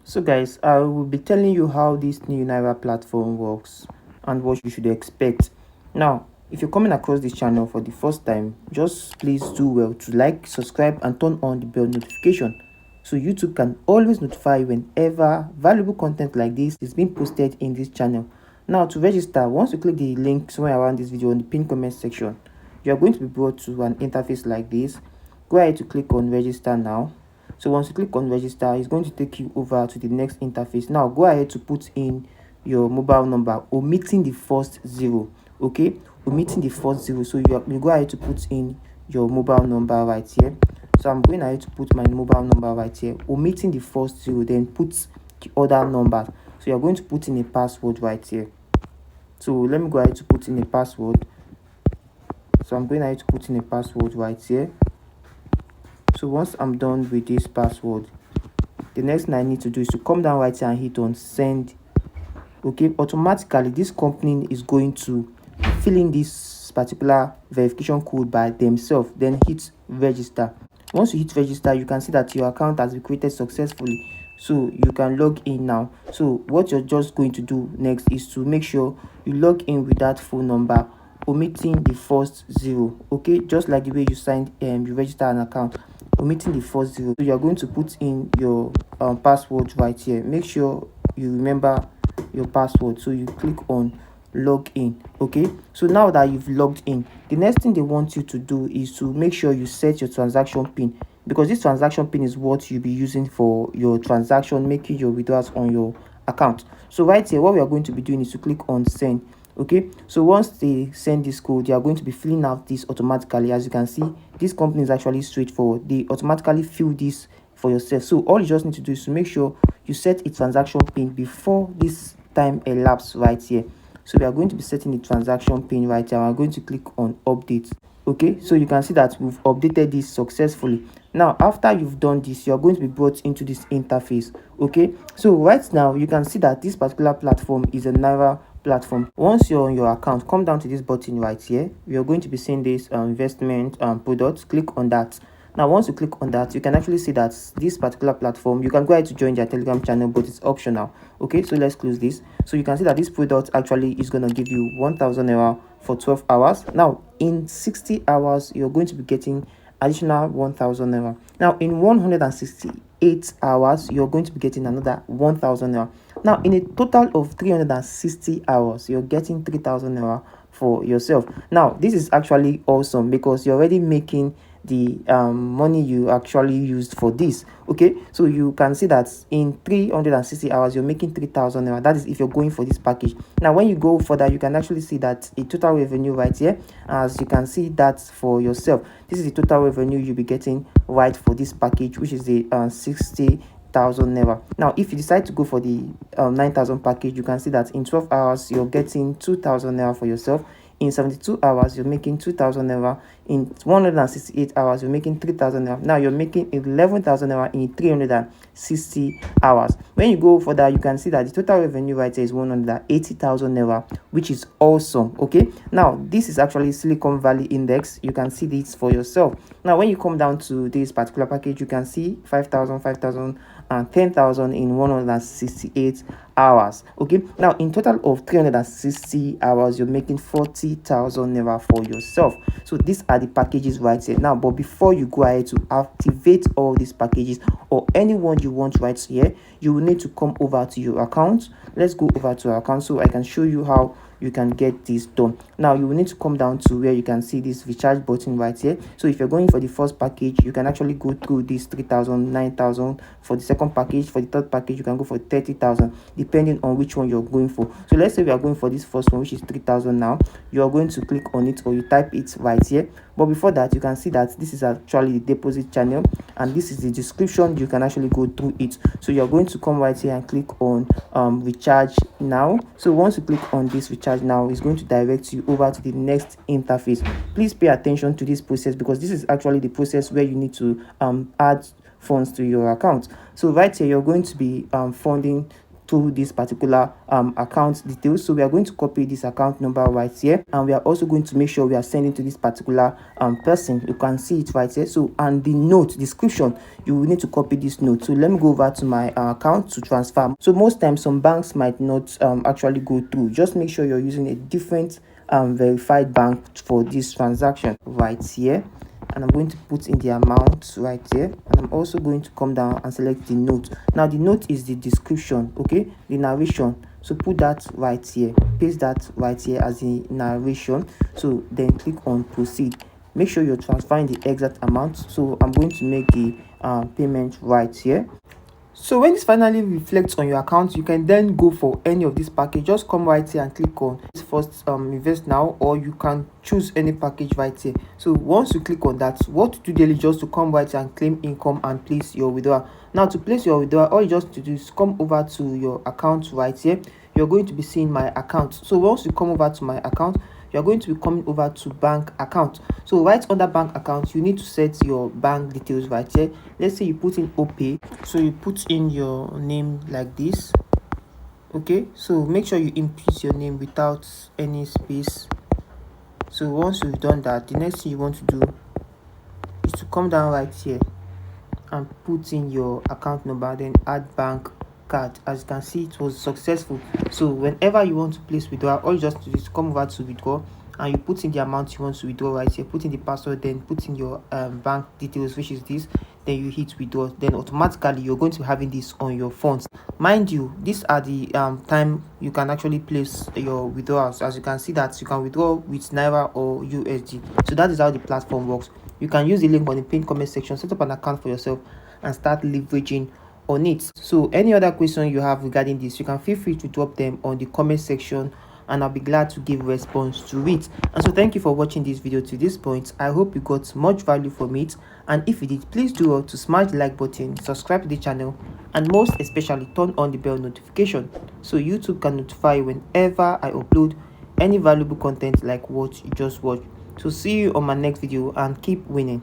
So guys, I will be telling you how this new Naira platform works and what you should expect. Now, if you're coming across this channel for the first time, just please do well to like, subscribe and turn on the bell notification so YouTube can always notify you whenever valuable content like this is being posted in this channel. Now, to register, once you click the link somewhere around this video in the pinned comment section, you are going to be brought to an interface like this. Go ahead to click on register now. So once you click on register, it's going to take you over to the next interface. Now go ahead to put in your mobile number, omitting the first zero. Okay, omitting the first zero. So you go ahead to put in your mobile number right here. So I'm going ahead to put my mobile number right here, omitting the first zero, then put the other number. So you're going to put in a password right here. So let me go ahead to put in a password. So I'm going ahead to put in a password right here. So once I'm done with this password, the next thing I need to do is to come down right here and hit on send. Okay, automatically this company is going to fill in this particular verification code by themselves, then hit register. Once you hit register, you can see that your account has been created successfully, so you can log in now. So what you're just going to do next is to make sure you log in with that phone number, omitting the first zero. Okay, just like the way you signed you register an account, omitting the first zero. So you're going to put in your password right here. Make sure you remember your password, so you click on log in. Okay, so now that you've logged in, the next thing they want you to do is to make sure you set your transaction pin, because this transaction pin is what you'll be using for your transaction, making your withdrawals on your account. So right here, what we are going to be doing is to click on send. Okay, so once they send this code, they are going to be filling out this automatically. As you can see, this company is actually straightforward. They automatically fill this for yourself. So all you just need to do is to make sure you set a transaction pin before this time elapses right here. So we are going to be setting the transaction pin right here. I'm going to click on update. Okay, so you can see that we've updated this successfully. Now after you've done this, you're going to be brought into this interface. Okay, so right now you can see that this particular platform is a Naira platform. Once you're on your account, come down to this button right here. You're going to be seeing this investment products. Click on that. Now once you click on that, you can actually see that this particular platform, you can go ahead to join their Telegram channel, but it's optional. Okay, so let's close this. So you can see that this product actually is going to give you 1000 naira for 12 hours. Now in 60 hours, you're going to be getting additional 1000 naira. Now in 168 hours, you're going to be getting another 1000 naira. Now in a total of 360 hours, you're getting 3000 naira for yourself. Now this is actually awesome because you're already making the money you actually used for this. Okay, so you can see that in 360 hours you're making 3000 naira. That is if you're going for this package. Now when you go further, you can actually see that a total revenue right here. As you can see that for yourself, this is the total revenue you'll be getting right for this package, which is the 60,000 naira. Now if you decide to go for the 9000 package, you can see that in 12 hours you're getting 2000 naira for yourself. In 72 hours you're making 2000 naira. In 168 hours you're making 3000 naira. Now you're making 11,000 naira in 360 hours. When you go further, you can see that the total revenue right here is 180,000 naira, which is awesome. Okay, now this is actually Silicon Valley Index. You can see this for yourself. Now when you come down to this particular package, you can see 5,000, 5,000 and 10,000 in 168 hours. Okay, now in total of 360 hours you're making 40,000 naira for yourself. So these are the packages right here. Now but before you go ahead to activate all these packages or anyone you want right here, you will need to come over to your account. Let's go over to our account so I can show you how you can get this done. Now you will need to come down to where you can see this recharge button right here. So if you're going for the first package, you can actually go through this 3,000, 9,000. For the second package, for the third package, you can go for 30,000 depending on which one you're going for. So let's say we are going for this first one, which is 3,000. Now you are going to click on it or you type it right here. But before that, you can see that this is actually the deposit channel and this is the description. You can actually go through it. So you're going to come right here and click on recharge now. So once you click on this recharge now, it's going to direct you over to the next interface. Please pay attention to this process because this is actually the process where you need to add funds to your account. So right here you're going to be funding to this particular account details. So we are going to copy this account number right here, and we are also going to make sure we are sending to this particular person. You can see it right here. So, and the note description, you will need to copy this note. So let me go over to my account to transfer. So most times some banks might not actually go through. Just make sure you're using a different verified bank for this transaction right here. And I'm going to put in the amount right here, and I'm also going to come down and select the note. Now the note is the description, okay, the narration. So put that right here, paste that right here as the narration. So then click on proceed. Make sure you're transferring the exact amount. So I'm going to make the payment right here. So when this finally reflects on your account, you can then go for any of this package. Just come right here and click on first invest now, or you can choose any package right here. So once you click on that, what to do daily, just to come right here and claim income and place your withdrawal. Now to place your withdrawal, all you just to do is come over to your account right here. You're going to be seeing my account. So once you come over to my account, you're going to be coming over to bank account. So right under bank account, you need to set your bank details right here. Let's say you put in OPay. So you put in your name like this. Okay, so make sure you input your name without any space. So once you've done that, the next thing you want to do is to come down right here and put in your account number, then add bank card. As you can see, it was successful. So whenever you want to place withdrawal, all you just do is come over to withdraw, and you put in the amount you want to withdraw right here, put in the password, then put in your bank details, which is this, then you hit withdraw. Then automatically you're going to be having this on your phones. Mind you, these are the time you can actually place your withdrawals. As you can see that you can withdraw with Naira or USD. So that is how the platform works. You can use the link on the pinned comment section, set up an account for yourself, and start leveraging on it. So any other question you have regarding this, you can feel free to drop them on the comment section, and I'll be glad to give response to it. And so thank you for watching this video to this point. I hope you got much value from it, and if you did, please do well to smash the like button, subscribe to the channel, and most especially turn on the bell notification so YouTube can notify you whenever I upload any valuable content like what you just watched. So see you on my next video, and keep winning.